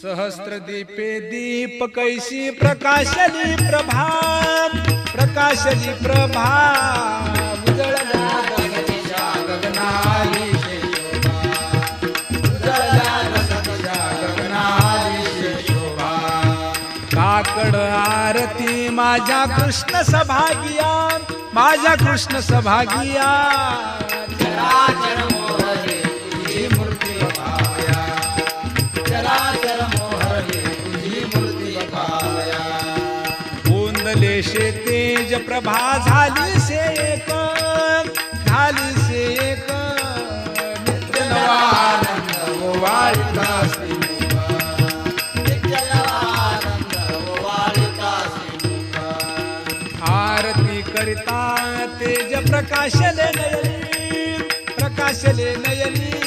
सहस्रदीपे दीप कैसी प्रकाशली प्रभा, प्रकाशली प्रभा उजळल्या गगनाच्या गगनाली शोभा, उजळल्या गगनाच्या गगनाली शोभा. काकड आरती माझ्या कृष्ण सभागिया, माझ्या कृष्ण सभागिया. चराचर मोहरे तुझी मूर्ती बघाया, चराचर मोहरे तुझी मूर्ती बघाया. गोंदले शे तेज प्रभा झाली से एक, झाली से एक. नित्य नवा आनंद ओवाळता श्रीमुखा, नित्य नवा आनंद ओवाळता श्रीमुखा. आरती करिता तेज प्रकाशले नयनी, प्रकाशले नयनी.